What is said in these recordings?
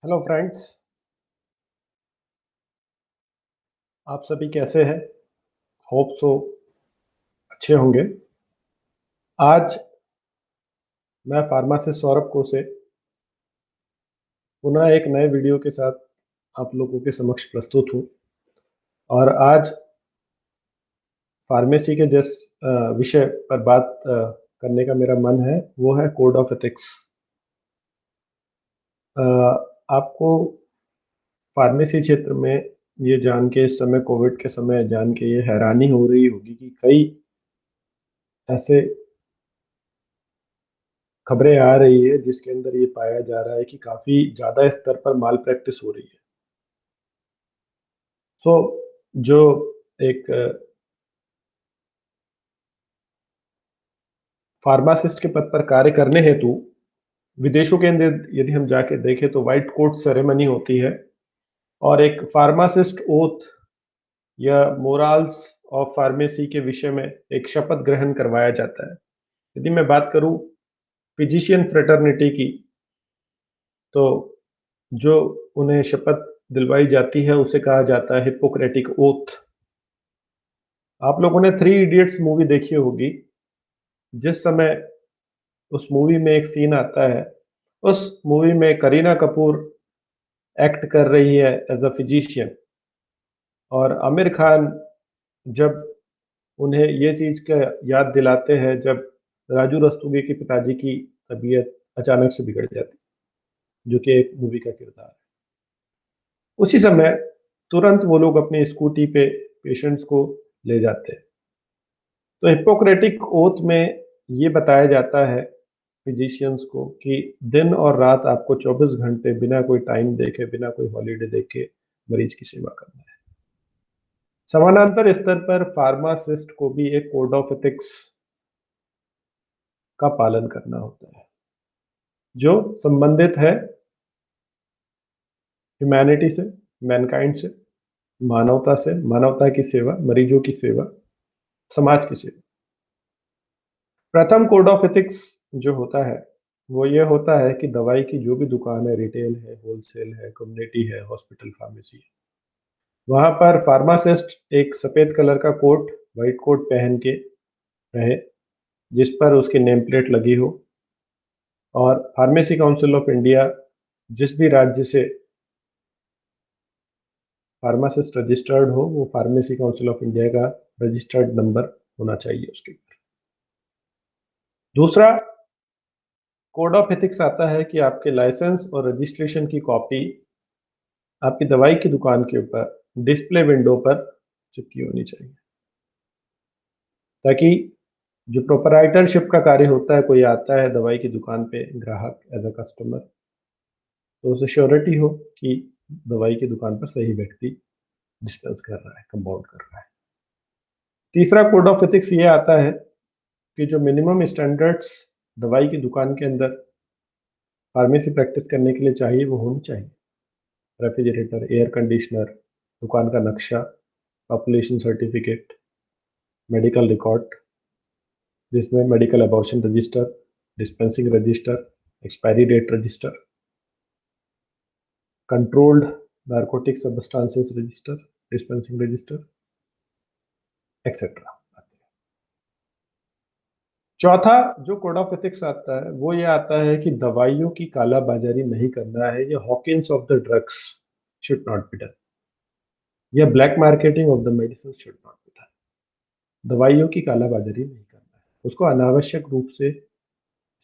Hello friends. आप सभी कैसे हैं? होप सो अच्छे होंगे। आज मैं फार्मासिस्ट सौरभ कोसे पुनः एक नए वीडियो के साथ आप लोगों के समक्ष प्रस्तुत हूँ। और आज फार्मेसी के जिस विषय पर बात करने का मेरा मन है वो है कोड ऑफ एथिक्स। आपको फार्मेसी क्षेत्र में ये जान के, इस समय कोविड के समय जान के ये हैरानी हो रही होगी कि कई ऐसे खबरें आ रही है जिसके अंदर ये पाया जा रहा है कि काफी ज्यादा स्तर पर माल प्रैक्टिस हो रही है। सो जो एक फार्मासिस्ट के पद पर कार्य करने हेतु विदेशों के अंदर यदि हम जाके देखें तो व्हाइट कोट सेरेमनी होती है और एक फार्मासिस्ट ओथ या मोराल्स ऑफ फार्मेसी के विषय में एक शपथ ग्रहण करवाया जाता है। यदि मैं बात करूं फिजिशियन फ्रेटर्निटी की, तो जो उन्हें शपथ दिलवाई जाती है उसे कहा जाता है हिप्पोक्रेटिक ओथ। आप लोगों ने थ्री इडियट्स मूवी देखी होगी। जिस समय उस मूवी में एक सीन आता है, उस मूवी में करीना कपूर एक्ट कर रही है एज अ फिजिशियन, और आमिर खान जब उन्हें ये चीज़ का याद दिलाते हैं जब राजू रस्तोगी के पिताजी की तबीयत अचानक से बिगड़ जाती, जो कि एक मूवी का किरदार है। उसी समय तुरंत वो लोग अपनी स्कूटी पे पेशेंट्स को ले जाते हैं। तो हिप्पोक्रेटिक ओथ में ये बताया जाता है फिजिशियंस को कि दिन और रात आपको 24 घंटे बिना कोई टाइम देखे, बिना कोई हॉलीडे देखे मरीज की सेवा करना है। समानांतर स्तर पर फार्मासिस्ट को भी एक कोड ऑफ एथिक्स का पालन करना होता है जो संबंधित है ह्यूमैनिटी से, मैनकाइंड से, मानवता से, मानवता की सेवा, मरीजों की सेवा, समाज की सेवा। प्रथम कोड ऑफ एथिक्स जो होता है वो ये होता है कि दवाई की जो भी दुकान है, रिटेल है, होलसेल है, कम्युनिटी है, हॉस्पिटल, फार्मेसी है, वहां पर फार्मासिस्ट एक सफेद कलर का कोट, व्हाइट कोट पहन के रहे जिस पर उसकी नेम प्लेट लगी हो। और फार्मेसी काउंसिल ऑफ इंडिया जिस भी राज्य से फार्मासिस्ट रजिस्टर्ड हो, वो फार्मेसी काउंसिल ऑफ इंडिया का रजिस्टर्ड नंबर होना चाहिए उसके ऊपर। दूसरा कोड ऑफ एथिक्स आता है कि आपके लाइसेंस और रजिस्ट्रेशन की कॉपी आपकी दवाई की दुकान के ऊपर डिस्प्ले विंडो पर चिपकी होनी चाहिए, ताकि जो प्रोपराइटरशिप का कार्य होता है, कोई आता है दवाई की दुकान पे ग्राहक एज अ कस्टमर, तो उसे श्योरिटी हो कि दवाई की दुकान पर सही व्यक्ति डिस्पेंस कर रहा है, कंपाउंड कर रहा है। तीसरा कोड ऑफ एथिक्स ये आता है कि जो मिनिमम स्टैंडर्ड्स दवाई की दुकान के अंदर फार्मेसी प्रैक्टिस करने के लिए चाहिए वो होनी चाहिए। रेफ्रिजरेटर, एयर कंडीशनर, दुकान का नक्शा, पॉपुलेशन सर्टिफिकेट, मेडिकल रिकॉर्ड जिसमें medical abortion register, dispensing register, expiry date register, controlled narcotic substances register, dispensing register, etcetera. चौथा जो कोड ऑफ एथिक्स आता है वो ये आता है कि दवाइयों की कालाबाजारी नहीं करना है, ये हॉकिंस of the drugs should not be done, या black marketing of the medicine should not be done. दवाइयों की कालाबाजारी नहीं करना है, उसको अनावश्यक रूप से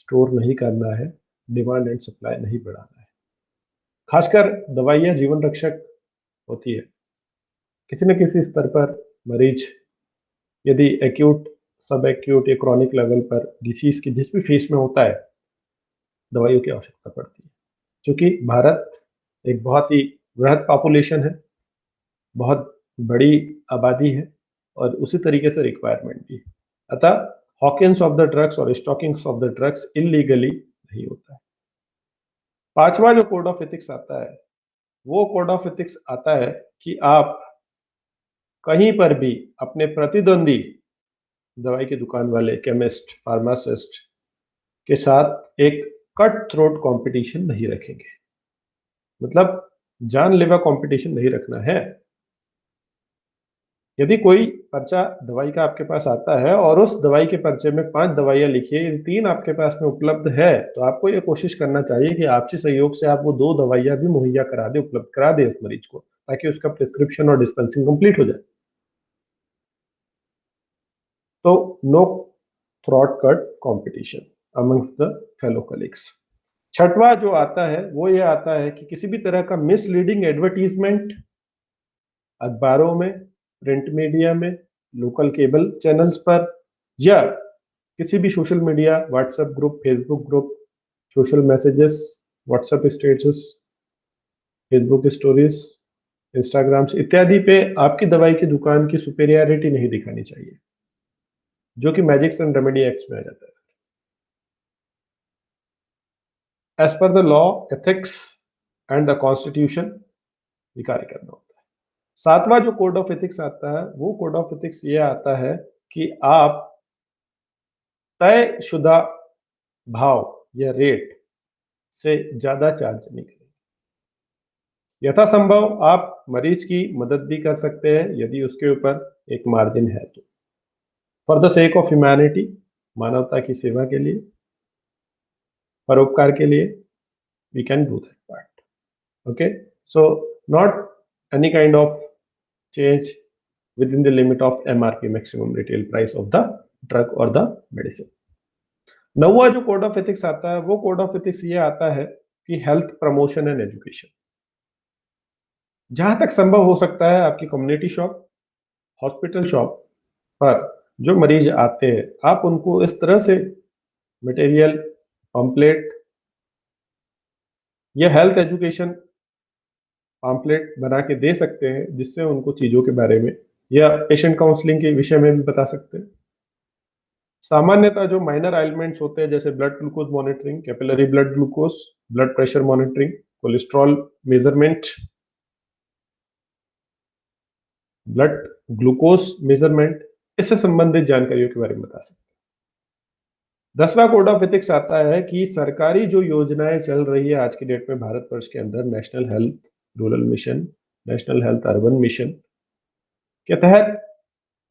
स्टोर नहीं करना है, डिमांड एंड सप्लाई नहीं बढ़ाना है। खासकर दवाइयाँ जीवन रक्षक होती है। किसी न किसी स्तर पर मरीज यदि एक्यूट, सब एक्यूट या क्रॉनिक लेवल पर डिसीज की जिस भी फेस में होता है, दवाइयों की आवश्यकता पड़ती है। क्योंकि भारत एक बहुत ही वृहद पॉपुलेशन है, बहुत बड़ी आबादी है, और उसी तरीके से रिक्वायरमेंट भी है। अतः हॉकिंस ऑफ द ड्रग्स और stockings of the drugs illegally नहीं होता है। पांचवा जो कोड ऑफ एथिक्स आता है वो कोड ऑफ एथिक्स आता है कि आप कहीं पर भी अपने प्रतिद्वंदी दवाई की दुकान वाले, केमिस्ट, फार्मासिस्ट के साथ एक कट थ्रोट कंपटीशन नहीं रखेंगे। मतलब जानलेवा कंपटीशन नहीं रखना है। यदि कोई पर्चा दवाई का आपके पास आता है और उस दवाई के पर्चे में 5 दवाइयाँ लिखी है, यदि 3 आपके पास में उपलब्ध है, तो आपको ये कोशिश करना चाहिए कि आपसी सहयोग से आप वो 2 दवाइयाँ भी मुहैया करा दें, उपलब्ध करा दें उस मरीज को, ताकि उसका प्रिस्क्रिप्शन और डिस्पेंसिंग कंप्लीट हो जाए। तो no throat cut competition amongst the fellow colleagues. छठवां जो आता है वो ये आता है कि किसी भी तरह का मिसलीडिंग एडवर्टीजमेंट अखबारों में, प्रिंट मीडिया में, लोकल केबल चैनल्स पर या किसी भी social media, WhatsApp group, Facebook group, social messages, WhatsApp status, Facebook stories, Instagrams इत्यादि पे आपकी दवाई की दुकान की सुपेरियरिटी नहीं दिखानी चाहिए, जो कि मैजिक्स एंड रेमेडी एक्ट में आ जाता है। As per the law, ethics and the constitution ये कार्य करना होता है। सातवां जो कोड ऑफ एथिक्स आता है वो कोड ऑफ एथिक्स ये आता है कि आप तयशुदा भाव या रेट से ज्यादा चार्ज नहीं करें। यथासंभव आप मरीज की मदद भी कर सकते हैं यदि उसके ऊपर एक मार्जिन है तो, for the sake of humanity, मानवता की सेवा के लिए, परोपकार के लिए, we can do that part. Okay, so not any kind of change within the limit of MRP, maximum retail price of the drug or the medicine। नौवां जो कोड ऑफ एथिक्स आता है वो कोड ऑफ एथिक्स ये आता है कि health promotion and education, जहां तक संभव हो सकता है आपकी कम्युनिटी शॉप, हॉस्पिटल शॉप पर जो मरीज आते हैं आप उनको इस तरह से मटेरियल, पम्पलेट या हेल्थ एजुकेशन पम्पलेट बना के दे सकते हैं जिससे उनको चीजों के बारे में या पेशेंट काउंसलिंग के विषय में भी बता सकते हैं। सामान्यतः जो माइनर एलिमेंट्स होते हैं जैसे blood glucose monitoring, capillary blood glucose, blood pressure monitoring, cholesterol measurement, blood glucose measurement, इससे संबंधित जानकारियों के बारे में बता सकते हैं। 10वां कोड ऑफ एथिक्स आता है कि सरकारी जो योजनाएं चल रही है आज की डेट में भारतवर्ष के अंदर, national health rural mission, national health urban mission के तहत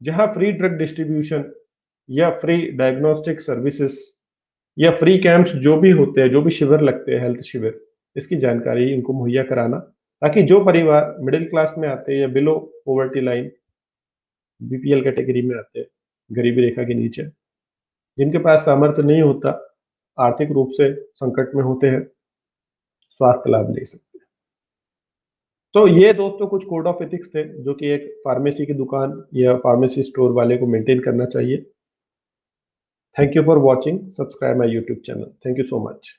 जहां फ्री ड्रग डिस्ट्रीब्यूशन या फ्री डायग्नोस्टिक सर्विसेज या फ्री कैंप्स जो भी होते हैं, जो भी शिविर लगते हैं, हेल्थ शिविर, इसकी जानकारी इनको मुहैया कराना, ताकि जो परिवार मिडिल क्लास में आते हैं या below poverty line, BPL category में आते हैं, गरीबी रेखा के नीचे, जिनके पास सामर्थ्य नहीं होता, आर्थिक रूप से संकट में होते हैं, स्वास्थ्य लाभ ले सकते हैं। तो ये दोस्तों कुछ कोड ऑफ एथिक्स थे जो कि एक फार्मेसी की दुकान या फार्मेसी स्टोर वाले को मेंटेन करना चाहिए। Thank you for watching. Subscribe my YouTube channel. Thank you so much.